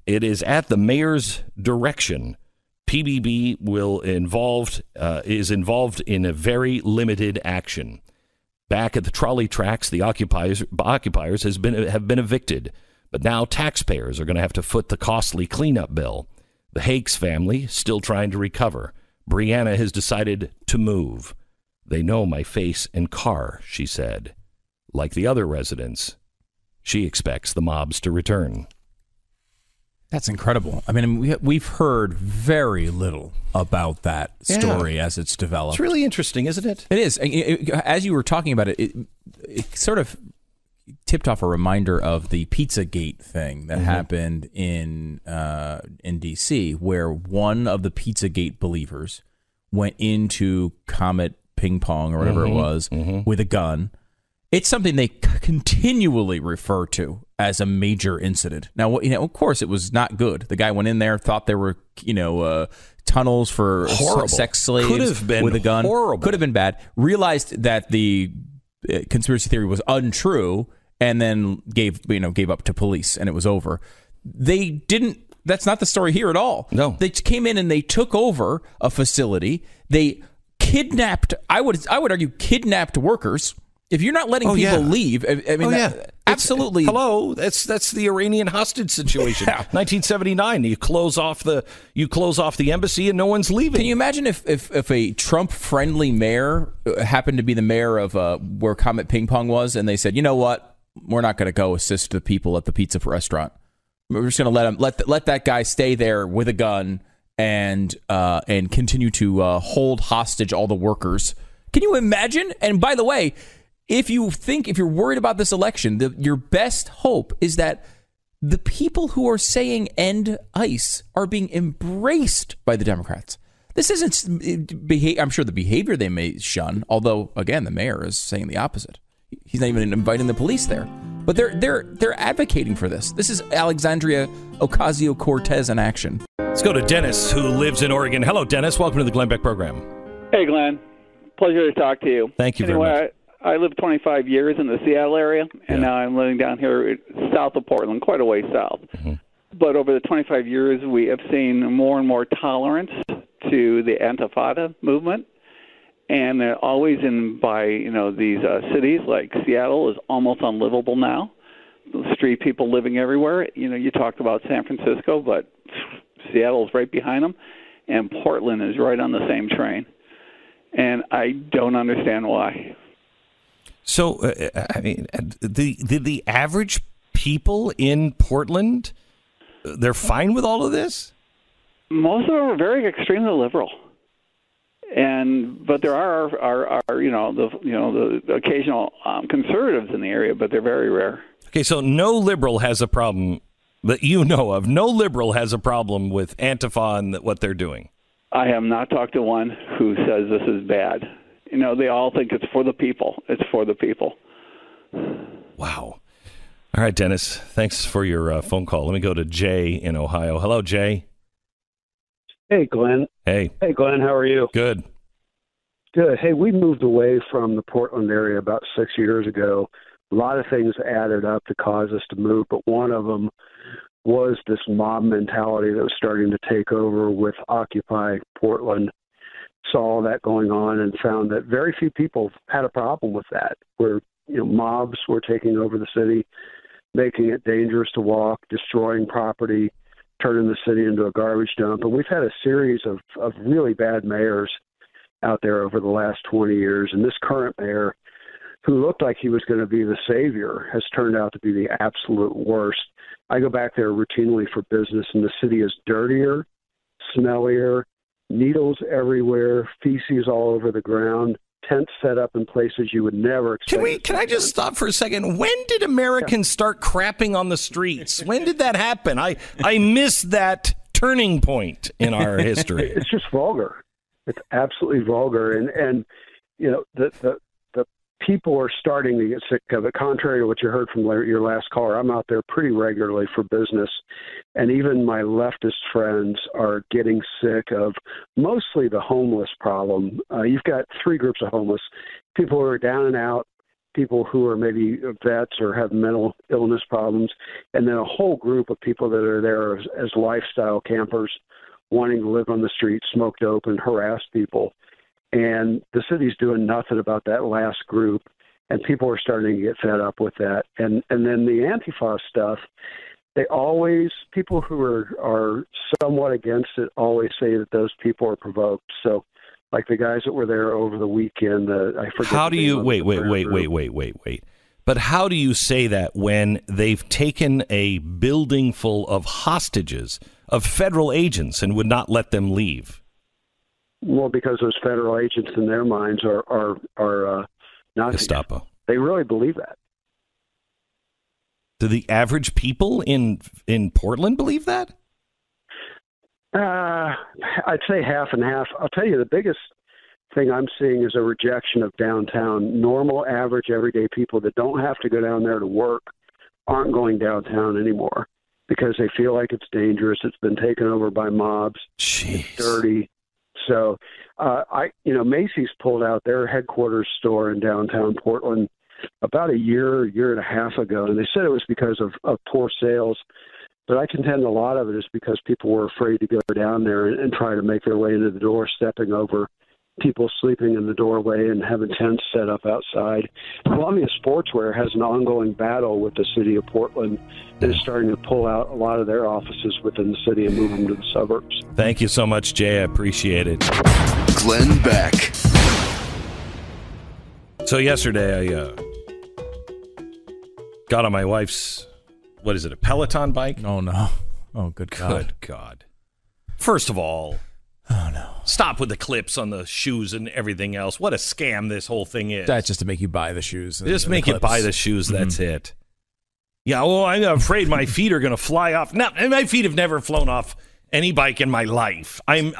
it is at the mayor's direction. PBB is involved in a very limited action. Back at the trolley tracks, the occupiers have been evicted, but now taxpayers are going to have to foot the costly cleanup bill. The Hakes family still trying to recover. Brianna has decided to move. They know my face and car, she said. Like the other residents, she expects the mobs to return. That's incredible. I mean, we've heard very little about that story as it's developed. It's really interesting, isn't it? It is. As you were talking about it, it sort of tipped off a reminder of the Pizzagate thing that happened in D.C., where one of the Pizzagate believers went into Comet Ping Pong or whatever it was with a gun. It's something they continually refer to as a major incident. Now, of course, it was not good. The guy went in there, thought there were, tunnels for sex slaves with a gun. Horrible. Could have been bad. Realized that the conspiracy theory was untrue, and then gave up to police, and it was over. They didn't. That's not the story here at all. No, they came in and they took over a facility. They kidnapped. I would argue kidnapped workers. If you're not letting people leave, I mean, absolutely. Hello, that's the Iranian hostage situation. 1979. You close off the embassy and no one's leaving. Can you imagine if a Trump-friendly mayor happened to be the mayor of where Comet Ping Pong was, and they said, you know what, we're not going to go assist the people at the pizza restaurant. We're just going to let that guy stay there with a gun and continue to hold hostage all the workers. Can you imagine? And by the way, if you're worried about this election, your best hope is that the people who are saying end ICE are being embraced by the Democrats. This isn't I'm sure the behavior they may shun, although again the mayor is saying the opposite. He's not even inviting the police there. But they're advocating for this. This is Alexandria Ocasio-Cortez in action. Let's go to Dennis, who lives in Oregon. Hello, Dennis. Welcome to the Glenn Beck program. Hey, Glenn. Pleasure to talk to you. Thank you very much. I lived 25 years in the Seattle area, and now I'm living down here south of Portland, quite a way south. But over the 25 years, we have seen more and more tolerance to the Antifada movement, and they're always these cities like Seattle is almost unlivable now. Street people living everywhere. You talked about San Francisco, but Seattle's right behind them, and Portland is right on the same train. And I don't understand why. So, I mean, the average people in Portland, they're fine with all of this? Most of them are very extremely liberal. And but there are the occasional conservatives in the area, but they're very rare. Okay, so no liberal has a problem that you know of. No liberal has a problem with Antifa and what they're doing. I have not talked to one who says this is bad. They all think it's for the people. It's for the people. Wow. All right, Dennis, thanks for your phone call. Let me go to Jay in Ohio. Hello, Jay. Hey, Glenn. Hey. Hey, Glenn, how are you? Good. Good. Hey, we moved away from the Portland area about 6 years ago. A lot of things added up to cause us to move, but one of them was this mob mentality that was starting to take over with Occupy Portland. Saw all that going on and found that very few people had a problem with that, where mobs were taking over the city, making it dangerous to walk, destroying property, turning the city into a garbage dump. And we've had a series of really bad mayors out there over the last 20 years. And this current mayor, who looked like he was going to be the savior, has turned out to be the absolute worst. I go back there routinely for business, and the city is dirtier, smellier, needles everywhere, feces all over the ground, tents set up in places you would never expect. Can I just stop for a second? When did Americans start crapping on the streets? When did that happen? I missed that turning point in our history. It's just vulgar. It's absolutely vulgar, and the people are starting to get sick of it. Contrary to what you heard from your last caller, I'm out there pretty regularly for business, and even my leftist friends are getting sick of mostly the homeless problem. You've got three groups of homeless: people who are down and out, people who are maybe vets or have mental illness problems, and then a whole group of people that are there as lifestyle campers wanting to live on the street, smoke dope, and harass people. And the city's doing nothing about that last group, and people are starting to get fed up with that. And then the Antifa stuff, people who are somewhat against it always say that those people are provoked. So, like the guys that were there over the weekend, I forget. How do you wait? But how do you say that when they've taken a building full of hostages, of federal agents, and would not let them leave? Well, because those federal agents in their minds are Nazis. Gestapo. They really believe that. Do the average people in Portland believe that? I'd say half and half. I'll tell you, the biggest thing I'm seeing is a rejection of downtown. Normal, average, everyday people that don't have to go down there to work aren't going downtown anymore because they feel like it's dangerous. It's been taken over by mobs. Jeez. It's dirty. So, Macy's pulled out their headquarters store in downtown Portland about a year and a half ago, and they said it was because of poor sales. But I contend a lot of it is because people were afraid to go down there and try to make their way into the door, stepping over people sleeping in the doorway and having tents set up outside. Columbia Sportswear has an ongoing battle with the city of Portland and is starting to pull out a lot of their offices within the city and move them to the suburbs. Thank you so much, Jay. I appreciate it. Glenn Beck. So yesterday I got on my wife's, a Peloton bike? Oh, no. Oh, good God. Good God. First of all, oh, no. Stop with the clips on the shoes and everything else. What a scam this whole thing is. That's just to make you buy the shoes. Just make you buy the shoes. That's it. Yeah, well, I'm afraid my feet are going to fly off. No, my feet have never flown off any bike in my life. I'm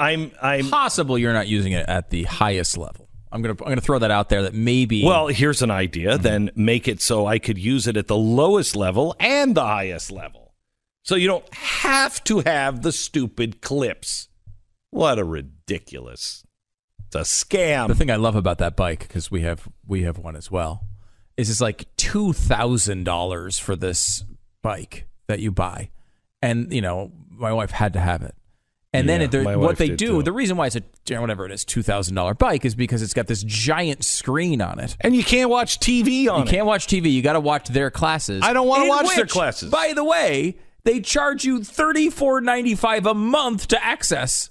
possible you're not using it at the highest level. I'm gonna throw that out there that maybe. Well, here's an idea. Then make it so I could use it at the lowest level and the highest level. So you don't have to have the stupid clips. What a ridiculous. It's a scam. The thing I love about that bike, because we have one as well, is it's like $2,000 for this bike that you buy. And, my wife had to have it. And then what they do, the reason why it's $2,000 bike is because it's got this giant screen on it. And you can't watch TV on it. You can't watch TV. You got to watch their classes. I don't want to watch their classes. By the way, they charge you $34.95 a month to access.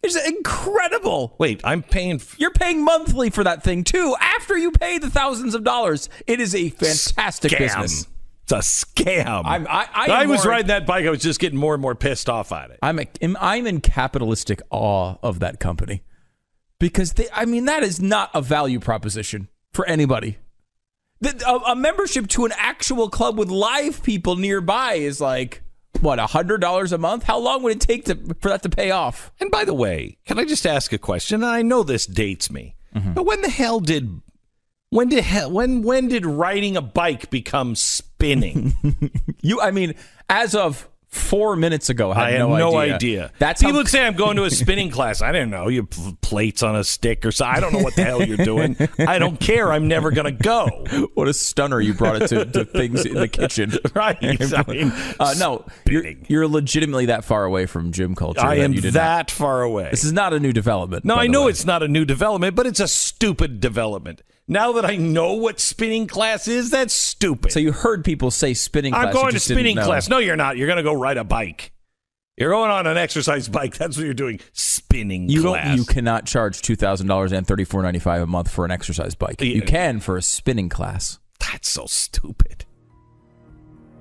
It's incredible. Wait, I'm paying... You're paying monthly for that thing, too, after you pay the thousands of dollars. It is a fantastic business. It's a scam. I was riding that bike. I was just getting more and more pissed off at it. I'm in capitalistic awe of that company. Because, that is not a value proposition for anybody. A membership to an actual club with live people nearby is like, what, $100 a month? How long would it take for that to pay off? And by the way, can I just ask a question? I know this dates me, but when did riding a bike become spinning? As of 4 minutes ago, I had no idea. That's people would say I'm going to a spinning class. I didn't know. You plates on a stick or something. I don't know what the hell you're doing. I don't care. I'm never going to go. What a stunner you brought it to things in the kitchen. Right. No, you're legitimately that far away from gym culture. I am that far away. This is not a new development. No, I know it's not a new development, but it's a stupid development. Now that I know what spinning class is, that's stupid. So you heard people say spinning class. I'm going to spinning class. No, you're not. You're going to go ride a bike. You're going on an exercise bike. That's what you're doing. Spinning class. You cannot charge $2,000 and $34.95 a month for an exercise bike. You can for a spinning class. That's so stupid.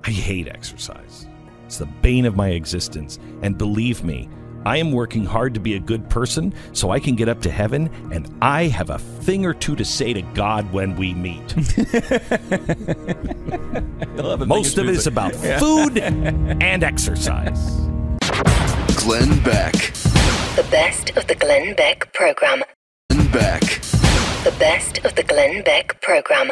I hate exercise. It's the bane of my existence. And believe me, I am working hard to be a good person so I can get up to heaven, and I have a thing or two to say to God when we meet. Most of it is about food and exercise. Glenn Beck. The best of the Glenn Beck Program. Glenn Beck. The best of the Glenn Beck Program.